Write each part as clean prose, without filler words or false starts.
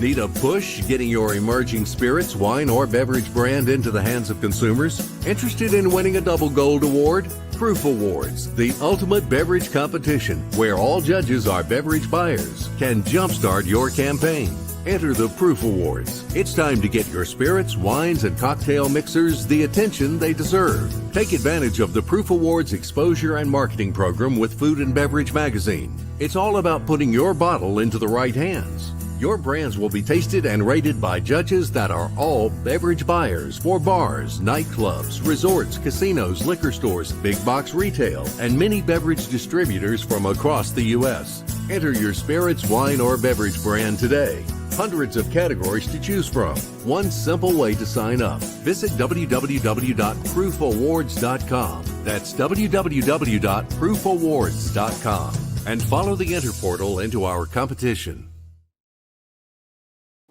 Need a push getting your emerging spirits, wine, or beverage brand into the hands of consumers? Interested in winning a double gold award? Proof Awards, the ultimate beverage competition where all judges are beverage buyers, can jumpstart your campaign. Enter the Proof Awards. It's time to get your spirits, wines, and cocktail mixers the attention they deserve. Take advantage of the Proof Awards exposure and marketing program with Food and Beverage Magazine. It's all about putting your bottle into the right hands. Your brands will be tasted and rated by judges that are all beverage buyers for bars, nightclubs, resorts, casinos, liquor stores, big box retail, and many beverage distributors from across the U.S. Enter your spirits, wine, or beverage brand today. Hundreds of categories to choose from. One simple way to sign up. Visit www.proofawards.com. That's www.proofawards.com. And follow the Enter portal into our competition.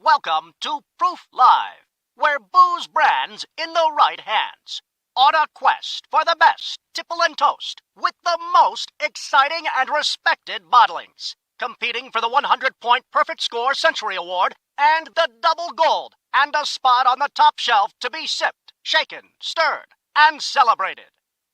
Welcome to Proof Live, where booze brands in the right hands. On a quest for the best tipple and toast with the most exciting and respected bottlings. Competing for the 100-point Perfect Score Century Award and the double gold and a spot on the top shelf to be sipped, shaken, stirred, and celebrated.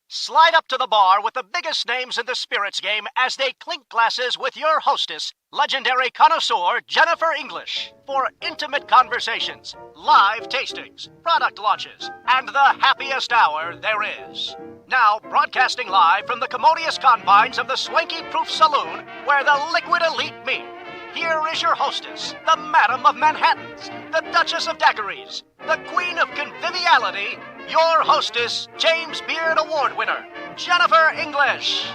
Slide up to the bar with the biggest names in the spirits game as they clink glasses with your hostess, legendary connoisseur Jennifer English, for intimate conversations, live tastings, product launches, and the happiest hour there is. Now, broadcasting live from the commodious confines of the swanky Proof Saloon, where the liquid elite meet, here is your hostess, the Madam of Manhattans, the Duchess of Daiquiris, the Queen of Conviviality, your hostess, James Beard Award winner, Jennifer English.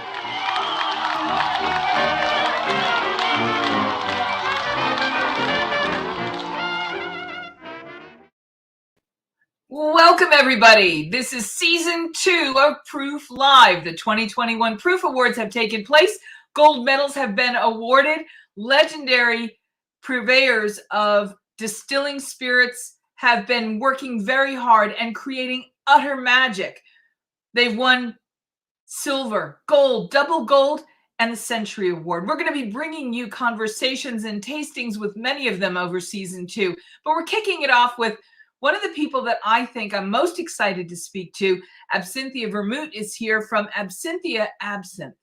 Welcome, everybody. This is Season 2 of Proof Live. The 2021 Proof Awards have taken place. Gold medals have been awarded. Legendary purveyors of distilling spirits have been working very hard and creating utter magic. They've won silver, gold, double gold, and the Century Award. We're going to be bringing you conversations and tastings with many of them over Season 2. But we're kicking it off with one of the people that I think I'm most excited to speak to. Absinthia Vermut is here from Absinthia Absinthe.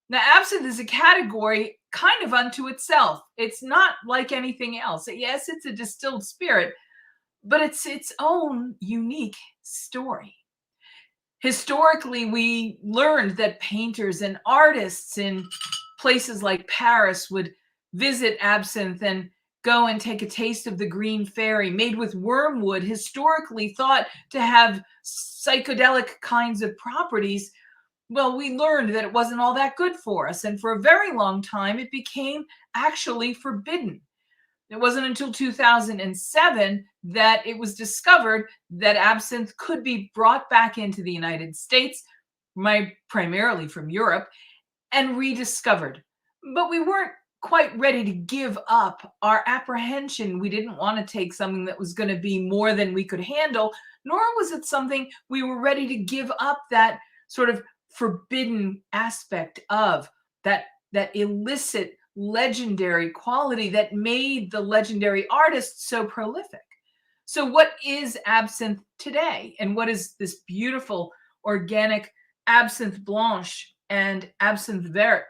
Now, absinthe is a category kind of unto itself. It's not like anything else. Yes, it's a distilled spirit, but it's its own unique story. Historically, we learned that painters and artists in places like Paris would visit absinthe and go and take a taste of the green fairy made with wormwood, historically thought to have psychedelic kinds of properties. Well, we learned that it wasn't all that good for us. And for a very long time, it became actually forbidden. It wasn't until 2007 that it was discovered that absinthe could be brought back into the United States, primarily from Europe, and rediscovered. But we weren't quite ready to give up our apprehension. We didn't want to take something that was going to be more than we could handle, nor was it something we were ready to give up that sort of forbidden aspect of that illicit legendary quality that made the legendary artist so prolific. So what is absinthe today? And what is this beautiful organic absinthe blanche and absinthe vert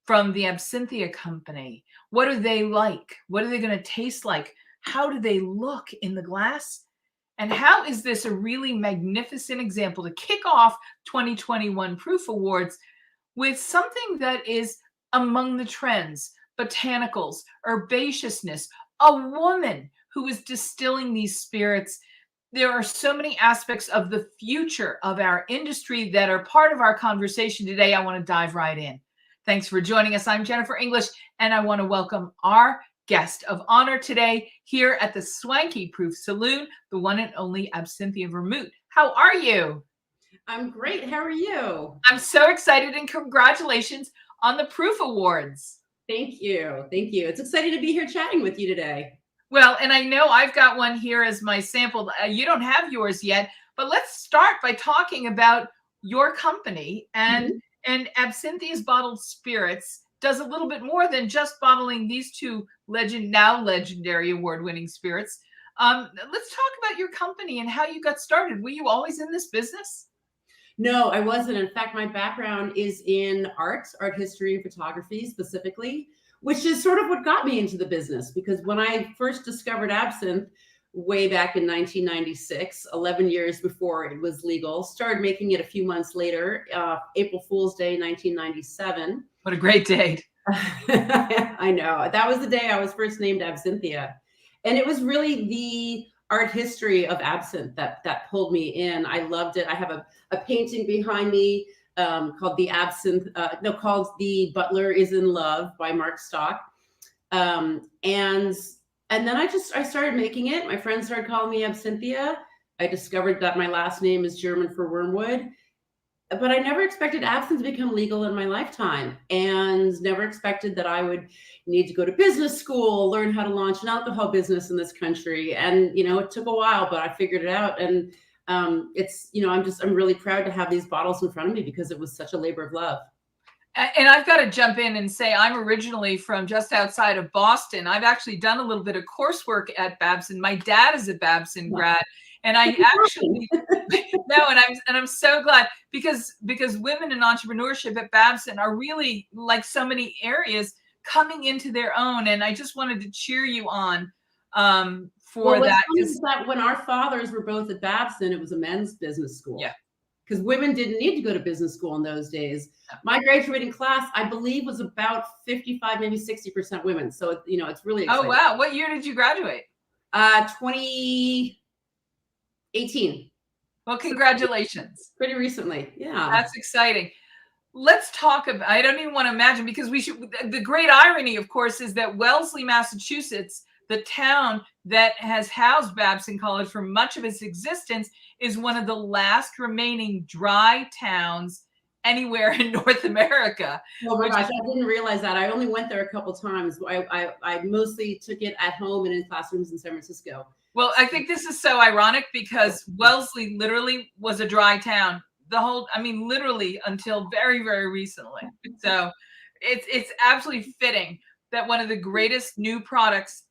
from the Absinthia company? What are they like? What are they going to taste like? How do they look in the glass? And how is this a really magnificent example to kick off 2021 Proof Awards with something that is among the trends, botanicals, herbaceousness, a woman who is distilling these spirits. There are so many aspects of the future of our industry that are part of our conversation today. I want to dive right in. Thanks for joining us. I'm Jennifer English, and I want to welcome our guest of honor today here at the swanky Proof Saloon, the one and only Absinthia Vermut. How are you? I'm great. How are you? I'm so excited, and congratulations on the Proof Awards. Thank you. Thank you. It's exciting to be here chatting with you today. Well, and I know I've got one here as my sample. You don't have yours yet, but let's start by talking about your company and Absinthia's bottled spirits does a little bit more than just bottling these two now legendary award-winning spirits. Let's talk about your company and how you got started. Were you always in this business? No, I wasn't. In fact, my background is in art history and photography specifically, which is sort of what got me into the business. Because when I first discovered absinthe way back in 1996, 11 years before it was legal, started making it a few months later, April Fool's Day, 1997. What a great date. I know. That was the day I was first named Absinthia. And it was really the art history of absinthe that pulled me in. I loved it. I have a painting behind me called The Absinthe, called The Butler is in Love by Mark Stock. And then I started making it. My friends started calling me Absinthia. I discovered that my last name is German for wormwood. But I never expected absinthe to become legal in my lifetime, and never expected that I would need to go to business school, learn how to launch an alcohol business in this country. And, it took a while, but I figured it out. And I'm really proud to have these bottles in front of me because it was such a labor of love. And I've got to jump in and say, I'm originally from just outside of Boston. I've actually done a little bit of coursework at Babson. My dad is a Babson grad. And I actually and I'm so glad because women in entrepreneurship at Babson are really, like so many areas, coming into their own. And I just wanted to cheer you on for that. That when our fathers were both at Babson, it was a men's business school. Yeah. Because women didn't need to go to business school in those days. My graduating class, I believe, was about 55, maybe 60% women. So, it's really exciting. Oh, wow. What year did you graduate? 2018. Well, congratulations. Pretty recently. Yeah. That's exciting. Let's talk about, I don't even want to imagine, because the great irony, of course, is that Wellesley, Massachusetts, the town that has housed Babson College for much of its existence, is one of the last remaining dry towns anywhere in North America. Oh my gosh, I didn't realize that. I only went there a couple times. I mostly took it at home and in classrooms in San Francisco. Well, I think this is so ironic because Wellesley literally was a dry town. Literally until very, very recently. So it's absolutely fitting that one of the greatest new products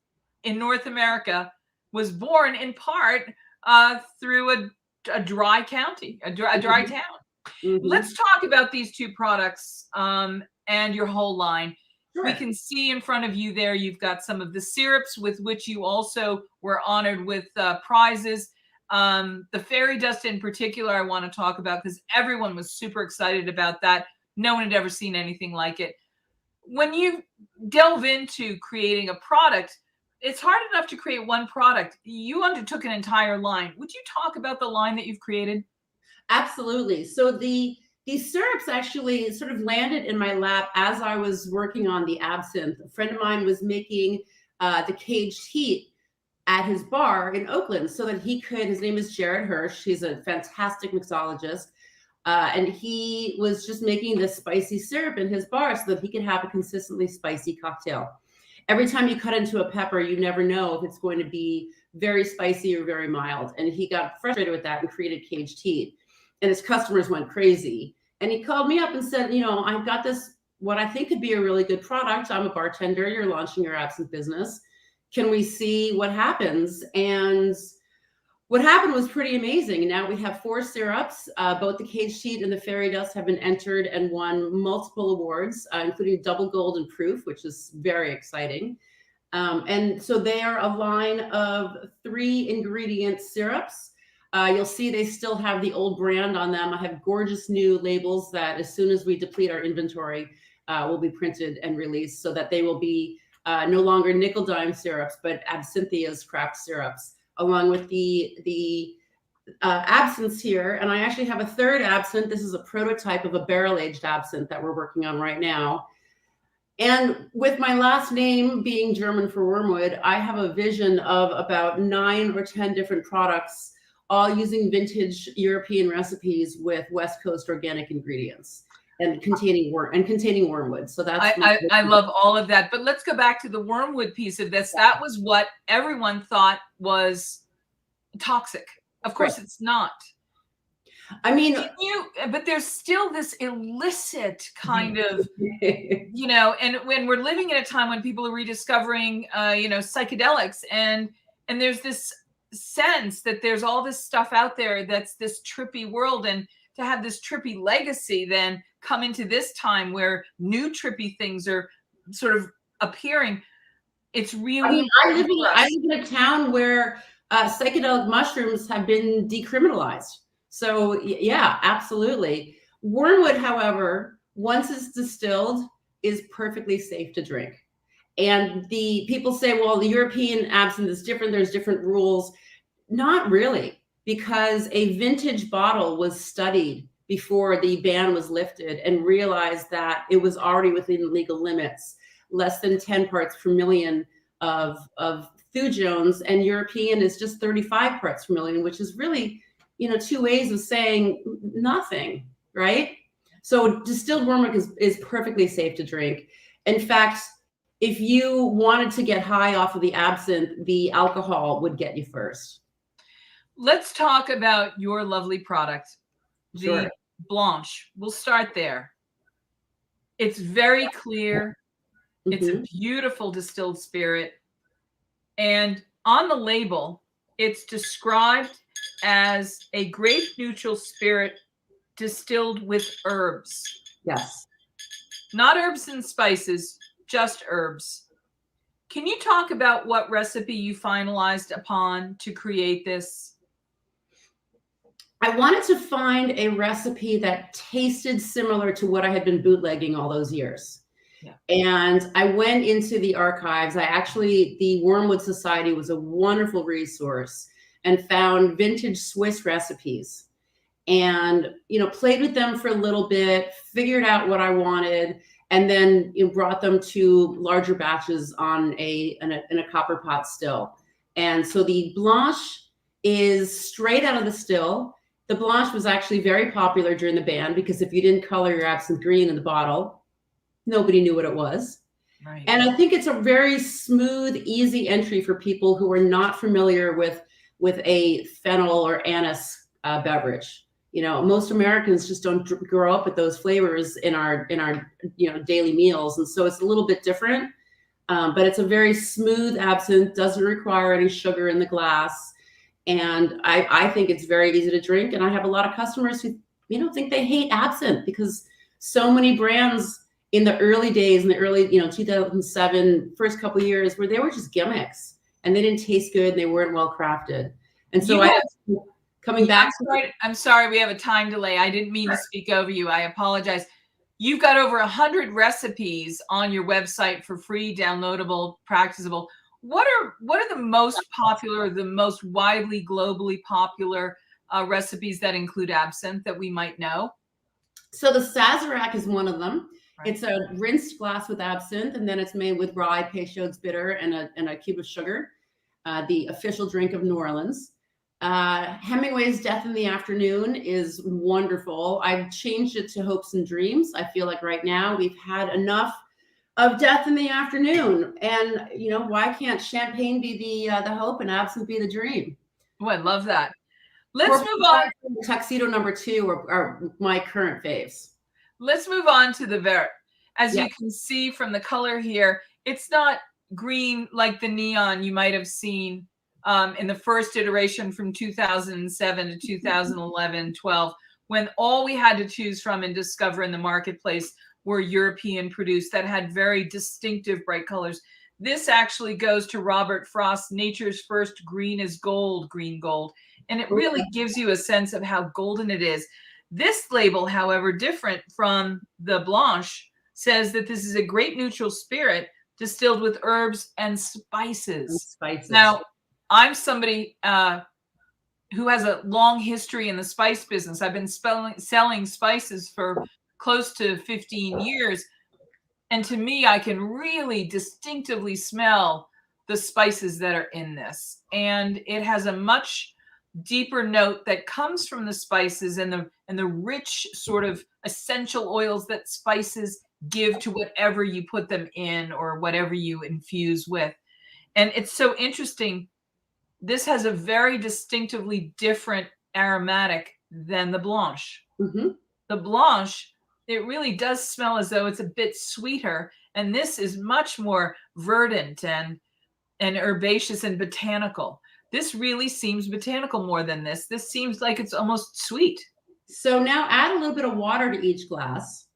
in North America was born in part through a dry county, a dry town. Mm-hmm. Let's talk about these two products and your whole line. Sure. We can see in front of you there, you've got some of the syrups with which you also were honored with prizes. The fairy dust in particular, I want to talk about because everyone was super excited about that. No one had ever seen anything like it. When you delve into creating a product, it's hard enough to create one product. You undertook an entire line. Would you talk about the line that you've created? Absolutely. So these syrups actually sort of landed in my lap as I was working on the absinthe. A friend of mine was making the caged heat at his bar in Oakland so that his name is Jared Hirsch. He's a fantastic mixologist. And he was just making this spicy syrup in his bar so that he could have a consistently spicy cocktail. Every time you cut into a pepper, you never know if it's going to be very spicy or very mild. And he got frustrated with that and created caged heat. And his customers went crazy. And he called me up and said, I've got this, what I think could be a really good product. I'm a bartender. You're launching your absinthe business. Can we see what happens? And what happened was pretty amazing. Now we have 4 syrups. Both the caged heat and the fairy dust have been entered and won multiple awards, including double gold in Proof, which is very exciting. And so they are a line of 3 ingredient syrups. You'll see they still have the old brand on them. I have gorgeous new labels that as soon as we deplete our inventory, will be printed and released so that they will be no longer nickel dime syrups, but Absinthia's craft syrups, along with the absinthe here. And I actually have a third absinthe. This is a prototype of a barrel-aged absinthe that we're working on right now. And with my last name being German for wormwood, I have a vision of about 9 or 10 different products, all using vintage European recipes with West Coast organic ingredients and containing wormwood. So that's I love all of that. But let's go back to the wormwood piece of this. That was what everyone thought was toxic. Of course, it's not. I mean, But there's still this illicit kind of, and when we're living in a time when people are rediscovering, psychedelics, and there's this sense that there's all this stuff out there that's this trippy world, and to have this trippy legacy then come into this time where new trippy things are sort of appearing. It's really. I mean, I live in a town where psychedelic mushrooms have been decriminalized. So yeah, absolutely. Wormwood, however, once it's distilled, is perfectly safe to drink. And the people say, well, the European absinthe is different. There's different rules. Not really, because a vintage bottle was studied before the ban was lifted and realized that it was already within legal limits, less than 10 parts per million of thujones, and European is just 35 parts per million, which is really, two ways of saying nothing, right? So distilled wormwood is perfectly safe to drink. In fact, if you wanted to get high off of the absinthe, the alcohol would get you first. Let's talk about your lovely product, Sure. the Blanche. We'll start there. It's very clear. It's a beautiful distilled spirit. And on the label, it's described as a grape neutral spirit distilled with herbs. Yes. Not herbs and spices, just herbs. Can you talk about what recipe you finalized upon to create this? I wanted to find a recipe that tasted similar to what I had been bootlegging all those years. Yeah. And I went into the archives. The Wormwood Society was a wonderful resource, and found vintage Swiss recipes, and, played with them for a little bit, figured out what I wanted, and then brought them to larger batches in a copper pot still. And so the Blanche is straight out of the still. The Blanche was actually very popular during the ban, because if you didn't color your absinthe green in the bottle, nobody knew what it was. Right. And I think it's a very smooth, easy entry for people who are not familiar with a fennel or anise beverage. Most Americans just don't grow up with those flavors in our daily meals, and so it's a little bit different. But it's a very smooth absinthe, doesn't require any sugar in the glass, and I think it's very easy to drink. And I have a lot of customers who think they hate absinthe, because so many brands in the early days, in the early 2007 first couple of years, where they were just gimmicks and they didn't taste good and they weren't well crafted. And so I'm sorry, we have a time delay. I didn't mean to speak over you. I apologize. You've got over 100 recipes on your website for free, downloadable, practicable. What are the most popular, the most widely, globally popular recipes that include absinthe that we might know? So the Sazerac is one of them. Right. It's a rinsed glass with absinthe, and then it's made with rye, Peychaud's bitter, and a cube of sugar. The official drink of New Orleans. Hemingway's Death in the Afternoon is wonderful. I've changed it to Hopes and Dreams. I feel like right now we've had enough of Death in the Afternoon, and why can't champagne be the hope and absinthe be the dream? Oh, I love that. Let's move on. Tuxedo number 2 are my current faves. Let's move on to the Vert. As you can see from the color here, it's not green like the neon you might have seen in the first iteration from 2007 to 2011, 12, when all we had to choose from and discover in the marketplace were European produced that had very distinctive bright colors. This actually goes to Robert Frost's Nature's First Green is Gold, Green Gold. And it really gives you a sense of how golden it is. This label, however, different from the Blanche, says that this is a grape neutral spirit distilled with herbs and spices. Now, I'm somebody who has a long history in the spice business. I've been selling spices for close to 15 years. And to me, I can really distinctively smell the spices that are in this. And it has a much deeper note that comes from the spices and the rich sort of essential oils that spices give to whatever you put them in or whatever you infuse with. And it's so interesting. This has a very distinctively different aromatic than the Blanche. Mm-hmm. The Blanche, it really does smell as though it's a bit sweeter. And this is much more verdant and herbaceous and botanical. This really seems botanical more than this. This seems like it's almost sweet. So now add a little bit of water to each glass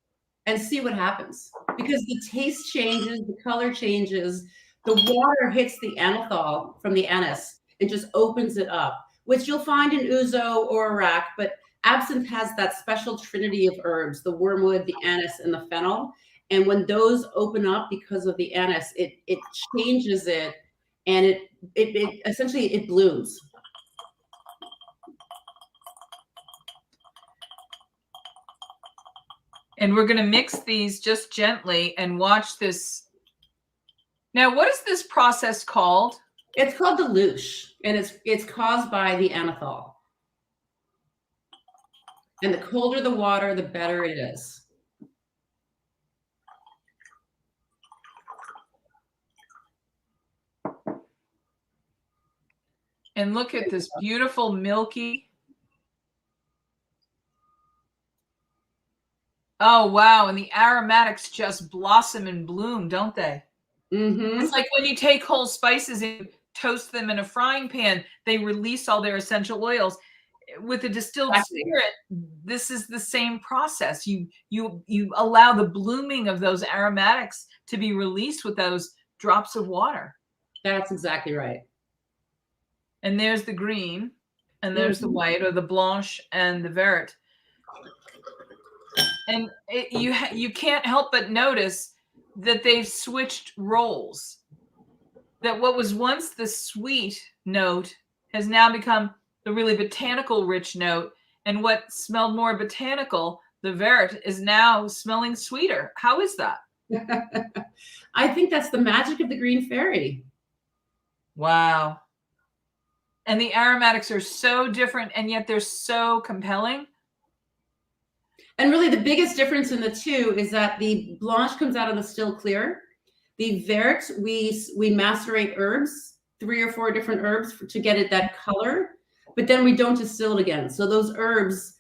and see what happens. Because the taste changes, the color changes, the water hits the anethol from the anise and just opens it up, which you'll find in ouzo or Iraq, but absinthe has that special trinity of herbs, the wormwood, the anise, and the fennel. And when those open up because of the anise, it changes it, and it essentially it blooms. And we're going to mix these just gently and watch this. Now, what is this process called? It's called dilution, and it's caused by the anethol. And the colder the water, the better it is. And look at this beautiful milky. Oh, wow. And the aromatics just blossom and bloom, don't they? Mm-hmm. It's like when you take whole spices and toast them in a frying pan, they release all their essential oils. With a distilled spirit, this is the same process. You allow the blooming of those aromatics to be released with those drops of water. That's exactly right. And there's the green, and there's the white, or the Blanche and the Vert. And you can't help but notice that they've switched roles. That what was once the sweet note has now become the really botanical rich note, and what smelled more botanical, the Vert, is now smelling sweeter. How is that? I think that's the magic of the green fairy. Wow. And the aromatics are so different, and yet they're so compelling. And really the biggest difference in the two is that the Blanche comes out of the still clear. The Vert, we macerate herbs, 3 or 4 different herbs to get it that color, but then we don't distill it again. So those herbs,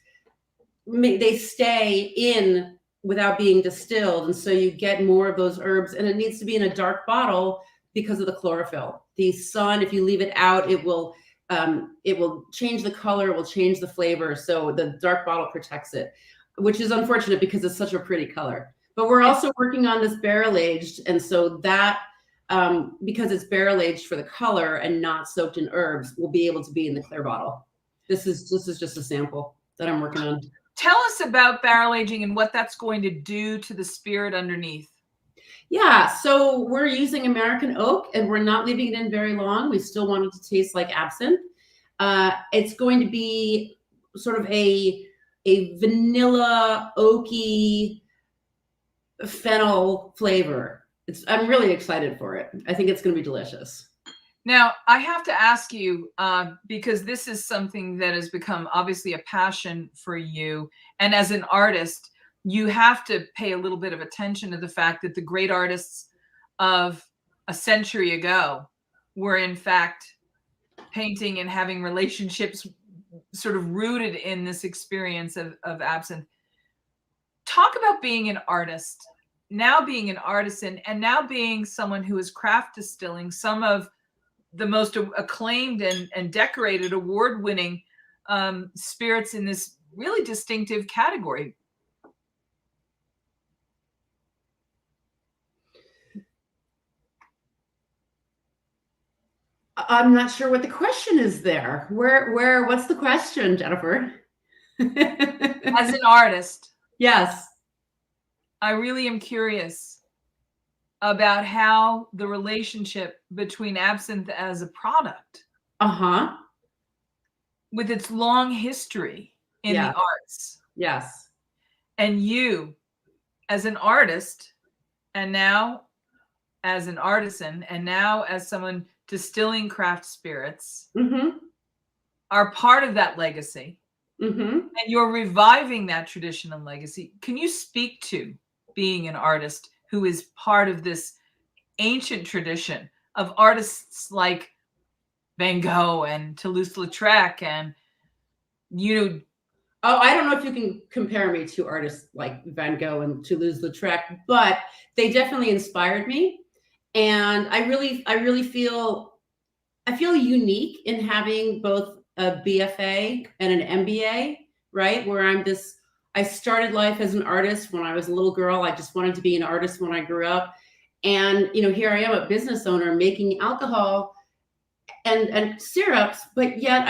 they stay in without being distilled. And so you get more of those herbs, and it needs to be in a dark bottle because of the chlorophyll. The sun, if you leave it out, it will change the color, it will change the flavor. So the dark bottle protects it, which is unfortunate because it's such a pretty color. But we're also working on this barrel aged. And so that, because it's barrel aged for the color and not soaked in herbs, will be able to be in the clear bottle. This is just a sample that I'm working on. Tell us about barrel aging and what that's going to do to the spirit underneath. Yeah, so we're using American oak, and we're not leaving it in very long. We still want it to taste like absinthe. It's going to be sort of a vanilla oaky fennel flavor. I'm really excited for it. I think it's going to be delicious. Now, I have to ask you, because this is something that has become obviously a passion for you, and as an artist, you have to pay a little bit of attention to the fact that the great artists of a century ago were in fact painting and having relationships sort of rooted in this experience of absinthe. Talk about being an artist, now being an artisan, and now being someone who is craft distilling some of the most acclaimed and decorated award-winning spirits in this really distinctive category. I'm not sure what the question is there. What's the question, Jennifer? As an artist. Yes. I really am curious about how the relationship between absinthe as a product, with its long history in the arts, yes, and you as an artist, and now as an artisan, and now as someone distilling craft spirits, are part of that legacy, and you're reviving that tradition and legacy. Can you speak to being an artist who is part of this ancient tradition of artists like Van Gogh and Toulouse-Lautrec and, Oh, I don't know if you can compare me to artists like Van Gogh and Toulouse-Lautrec, but they definitely inspired me. And I really feel I feel unique in having both a BFA and an MBA, right? Where I started life as an artist when I was a little girl. I just wanted to be an artist when I grew up. And, here I am, a business owner making alcohol and syrups, but yet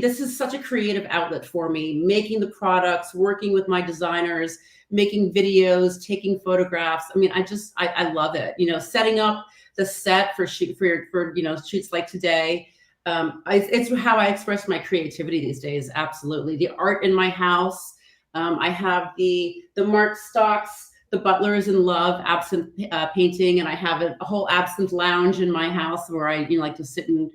this is such a creative outlet for me, making the products, working with my designers, making videos, taking photographs. I mean, I love it. Setting up the set for shoots like today. It's how I express my creativity these days. Absolutely. The art in my house. I have the Mark Stocks, the Butler is in Love absinthe painting, and I have a whole absinthe lounge in my house where I like to sit and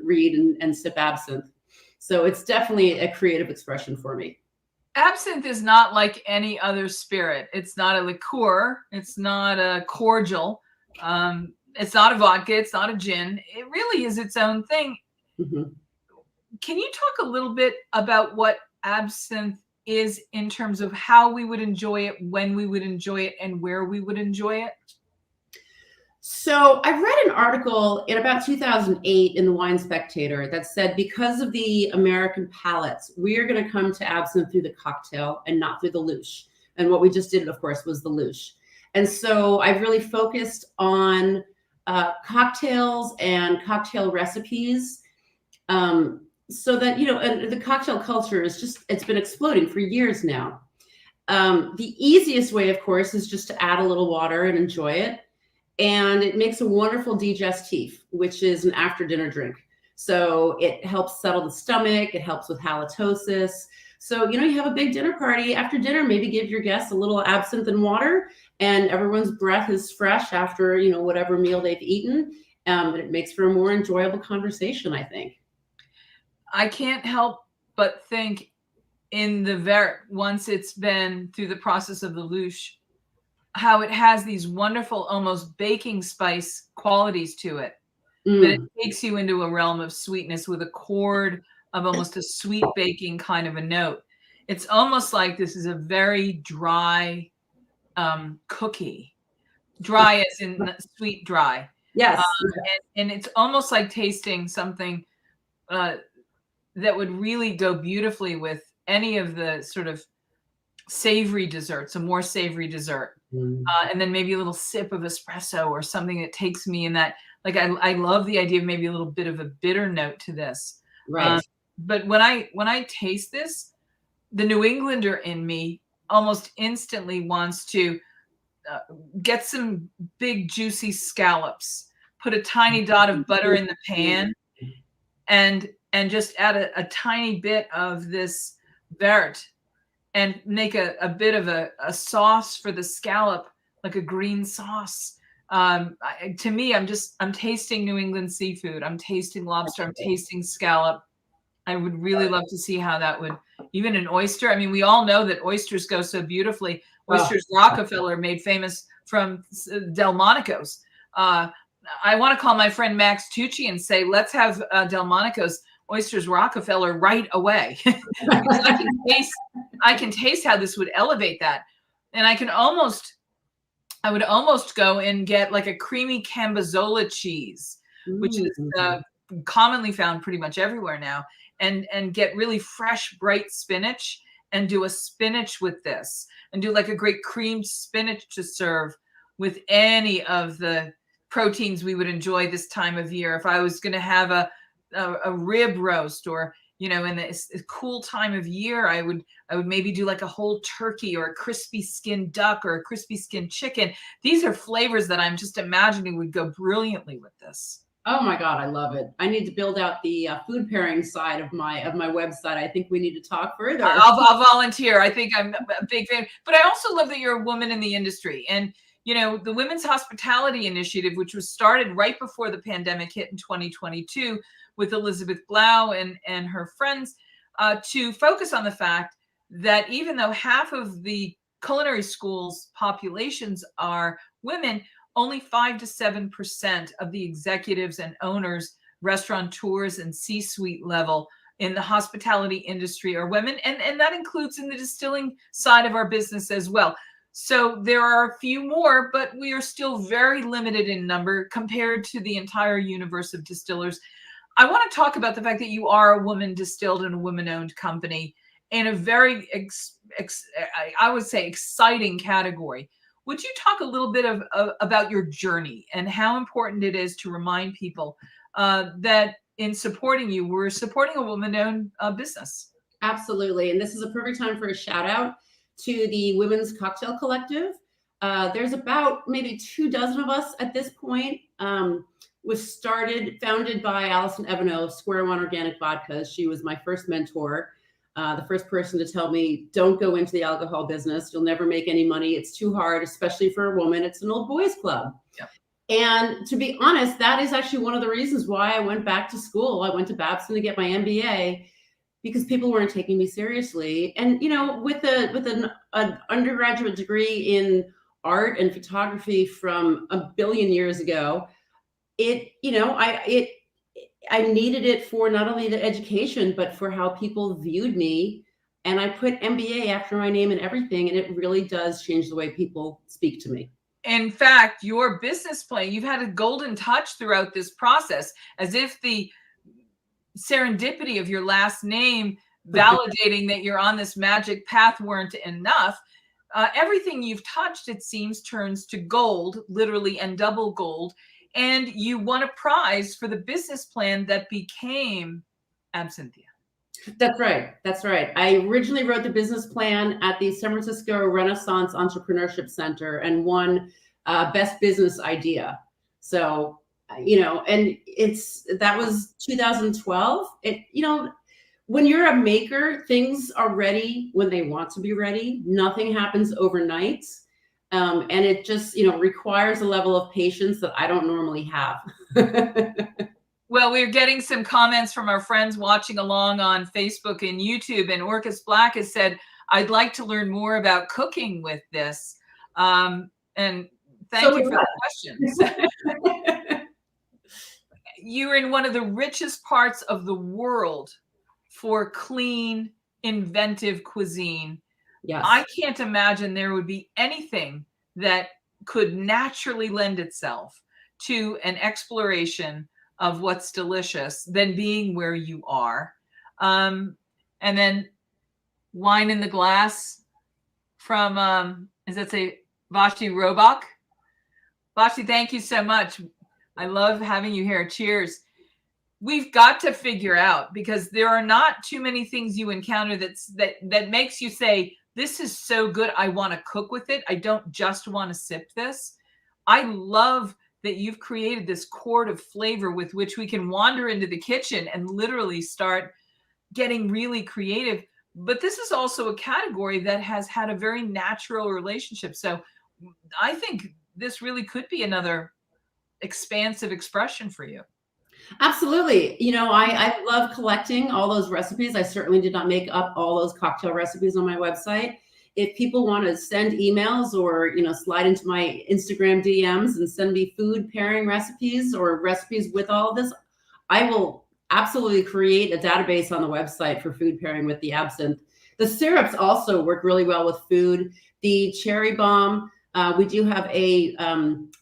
read and sip absinthe. So it's definitely a creative expression for me. Absinthe is not like any other spirit. It's not a liqueur. It's not a cordial. It's not a vodka. It's not a gin. It really is its own thing. Mm-hmm. Can you talk a little bit about what absinthe is in terms of how we would enjoy it, when we would enjoy it, and where we would enjoy it? So I read an article in about 2008 in the Wine Spectator that said, because of the American palates, we are going to come to absinthe through the cocktail and not through the louche. And what we just did, of course, was the louche. And so I've really focused on cocktails and cocktail recipes, so that, and the cocktail culture it's been exploding for years now. The easiest way, of course, is just to add a little water and enjoy it. And it makes a wonderful digestif, which is an after dinner drink. So it helps settle the stomach. It helps with halitosis. So, you have a big dinner party after dinner, maybe give your guests a little absinthe and water, and everyone's breath is fresh after, whatever meal they've eaten. And it makes for a more enjoyable conversation, I think. I can't help but think in the Vert, once it's been through the process of the louche, how it has these wonderful, almost baking spice qualities to it. That it takes you into a realm of sweetness with a chord of almost a sweet baking kind of a note. It's almost like this is a very dry cookie. Dry as in sweet dry. Yes. And it's almost like tasting something that would really go beautifully with any of the sort of savory desserts, a more savory dessert. And then maybe a little sip of espresso or something that takes me in that, like, I love the idea of maybe a little bit of a bitter note to this. Right. But when I taste this, the New Englander in me almost instantly wants to get some big juicy scallops, put a tiny dot of butter in the pan, and just add a tiny bit of this Vert, and make a bit of a sauce for the scallop, like a green sauce. To me, I'm tasting New England seafood. I'm tasting lobster. I'm tasting scallop. I would really love to see how that would, even an oyster. I mean, we all know that oysters go so beautifully. Oysters Rockefeller, made famous from Delmonico's. I want to call my friend Max Tucci and say, let's have Delmonico's Oysters Rockefeller right away. Because I can taste how this would elevate that. And I would almost go and get like a creamy Cambozola cheese, which is commonly found pretty much everywhere now, and get really fresh, bright spinach and do a spinach with this, and do like a great creamed spinach to serve with any of the proteins we would enjoy this time of year. If I was going to have a rib roast, or in this cool time of year, I would maybe do like a whole turkey or a crispy skinned duck or a crispy skinned chicken. These are flavors that I'm just imagining would go brilliantly with this. Oh my God, I love it. I need to build out the food pairing side of my website. I think we need to talk further. I'll volunteer. I think I'm a big fan, but I also love that you're a woman in the industry. And the Women's Hospitality Initiative, which was started right before the pandemic hit in 2022 with Elizabeth Blau and her friends, to focus on the fact that even though half of the culinary schools populations are women, only 5 to 7% of the executives and owners, restaurateurs, and C-suite level in the hospitality industry are women, and that includes in the distilling side of our business as well. So there are a few more, but we are still very limited in number compared to the entire universe of distillers. I want to talk about the fact that you are a woman distilled and a woman-owned company in a very, I would say, exciting category. Would you talk a little bit about your journey and how important it is to remind people that in supporting you, we're supporting a woman-owned business? Absolutely. And this is a perfect time for a shout out to the Women's Cocktail Collective. There's about maybe 24 of us at this point. Was founded by Allison Evano, Square One Organic Vodkas. She was my first mentor, the first person to tell me, don't go into the alcohol business. You'll never make any money. It's too hard, especially for a woman. It's an old boys club. Yep. And to be honest, that is actually one of the reasons why I went back to school. I went to Babson to get my MBA because people weren't taking me seriously. And, you know, with an undergraduate degree in art and photography from a billion years ago, I needed it for not only the education, but for how people viewed me. And I put MBA after my name and everything. And it really does change the way people speak to me. In fact, your business plan, you've had a golden touch throughout this process, as if the serendipity of your last name validating that you're on this magic path weren't enough. Everything you've touched, it seems, turns to gold, literally, and double gold. And you won a prize for the business plan that became Absinthia. That's right. That's right. I originally wrote the business plan at the San Francisco Renaissance Entrepreneurship Center and won Best Business Idea. So, and that was 2012. When you're a maker, things are ready when they want to be ready. Nothing happens overnight. And it just, requires a level of patience that I don't normally have. Well, we're getting some comments from our friends watching along on Facebook and YouTube. And Orcus Black has said, I'd like to learn more about cooking with this. And thank you for the questions. You're in one of the richest parts of the world for clean, inventive cuisine. Yes. I can't imagine there would be anything that could naturally lend itself to an exploration of what's delicious than being where you are. And then wine in the glass from, is that say Vashi Robach? Vashi, thank you so much. I love having you here. Cheers. We've got to figure out, because there are not too many things you encounter that makes you say, this is so good, I want to cook with it. I don't just want to sip this. I love that you've created this chord of flavor with which we can wander into the kitchen and literally start getting really creative. But this is also a category that has had a very natural relationship. So I think this really could be another expansive expression for you. Absolutely. I love collecting all those recipes. I certainly did not make up all those cocktail recipes on my website. If people want to send emails or, slide into my Instagram DMs and send me food pairing recipes or recipes with all of this, I will absolutely create a database on the website for food pairing with the absinthe. The syrups also work really well with food. The cherry bomb, we do have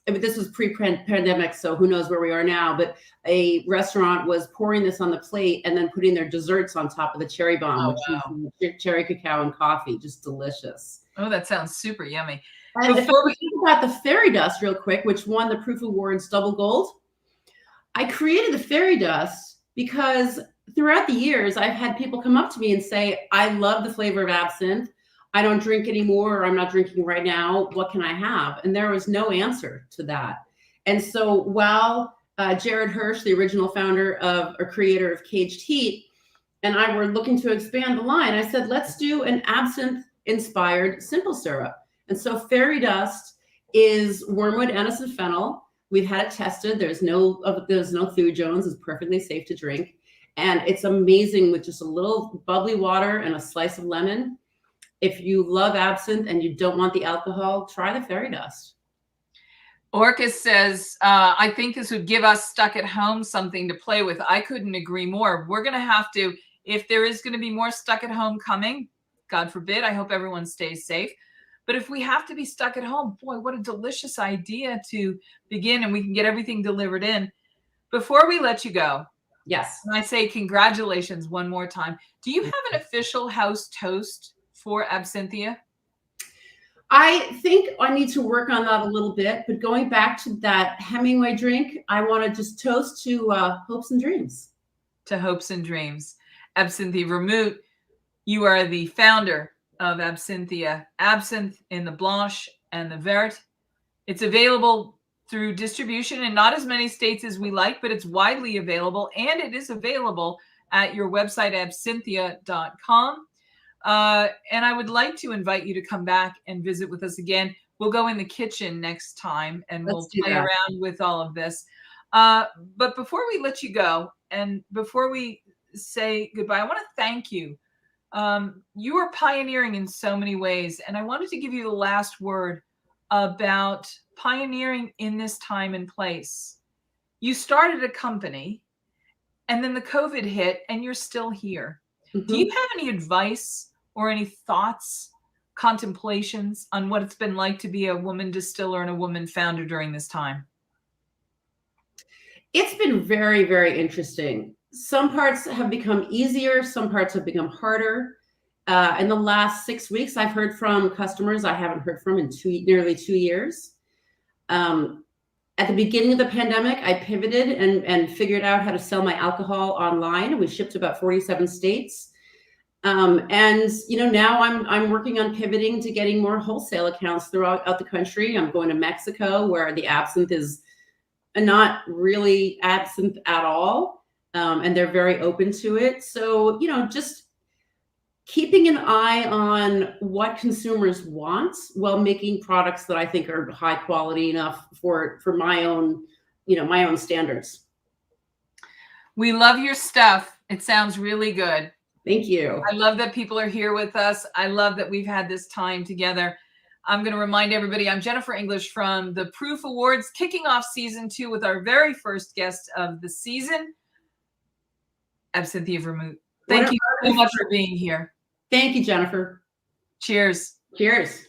this was pre-pandemic, so who knows where we are now, but a restaurant was pouring this on the plate and then putting their desserts on top of the cherry bomb, which is cherry cacao and coffee. Just delicious. Oh, that sounds super yummy. And before we think about the fairy dust real quick, which won the Proof Awards double gold, I created the fairy dust because throughout the years, I've had people come up to me and say, I love the flavor of absinthe. I don't drink anymore, or I'm not drinking right now. What can I have? And there was no answer to that. And so while Jared Hirsch, the original founder or creator of Caged Heat, and I were looking to expand the line, I said, let's do an absinthe-inspired simple syrup. And so fairy dust is wormwood, anise, and fennel. We've had it tested. There's no thujones. It's perfectly safe to drink. And it's amazing with just a little bubbly water and a slice of lemon. If you love absinthe and you don't want the alcohol, try the fairy dust. Orcus says, I think this would give us stuck at home something to play with. I couldn't agree more. We're going to have to If there is going to be more stuck at home coming, God forbid, I hope everyone stays safe. But if we have to be stuck at home, boy, what a delicious idea to begin, and we can get everything delivered in. Before we let you go, Yes. and I say congratulations one more time. Do you have an official house toast for Absinthia? I think I need to work on that a little bit, but going back to that Hemingway drink, I want to just toast to hopes and dreams. To hopes and dreams. Absinthia Vermut, you are the founder of Absinthia Absinthe in the Blanche and the Vert. It's available through distribution in not as many states as we like, but it's widely available, and it is available at your website, absinthia.com. And I would like to invite you to come back and visit with us again. We'll go in the kitchen next time, and we'll play around with all of this. But before we let you go, and before we say goodbye, I want to thank you. You are pioneering in so many ways, and I wanted to give you the last word about pioneering in this time and place. You started a company, and then the COVID hit, and you're still here. Mm-hmm. Do you have any advice or any thoughts, contemplations on what it's been like to be a woman distiller and a woman founder during this time? It's been very, very interesting. Some parts have become easier. Some parts have become harder. In the last 6 weeks, I've heard from customers I haven't heard from in nearly 2 years. At the beginning of the pandemic, I pivoted and figured out how to sell my alcohol online. We shipped to about 47 states. And now I'm working on pivoting to getting more wholesale accounts throughout the country. I'm going to Mexico, where the absinthe is not really absinthe at all. And they're very open to it. So, just keeping an eye on what consumers want while making products that I think are high quality enough for my own, my own standards. We love your stuff. It sounds really good. Thank you. I love that people are here with us. I love that we've had this time together. I'm going to remind everybody, I'm Jennifer English from the Proof Awards, kicking off season 2 with our very first guest of the season, Absinthia Vermut. Thank you so much for being here. Thank you, Jennifer. Cheers. Cheers.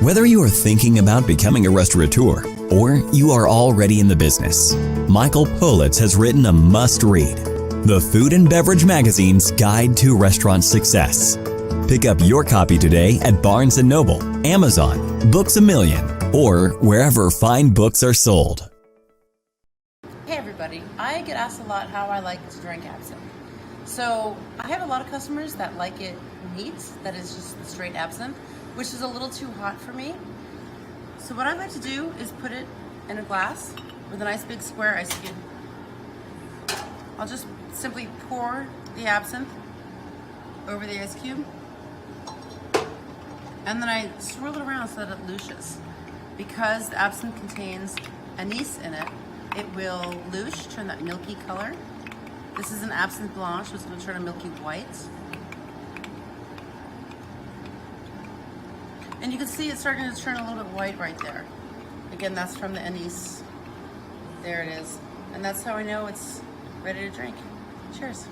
Whether you are thinking about becoming a restaurateur or you are already in the business, Michael Politz has written a must-read, The Food and Beverage Magazine's Guide to Restaurant Success. Pick up your copy today at Barnes & Noble, Amazon, Books A Million, or wherever fine books are sold. Hey everybody, I get asked a lot how I like to drink absinthe. So I have a lot of customers that like it neat, that is just the straight absinthe, which is a little too hot for me. So what I like to do is put it in a glass with a nice big square ice cube. I'll just simply pour the absinthe over the ice cube, and then I swirl it around so that it louches. Because the absinthe contains anise in it, it will louche, turn that milky color. This is an absinthe blanche, which is going to turn a milky white. And you can see it's starting to turn a little bit white right there. Again, that's from the anise. There it is. And that's how I know it's ready to drink. Cheers.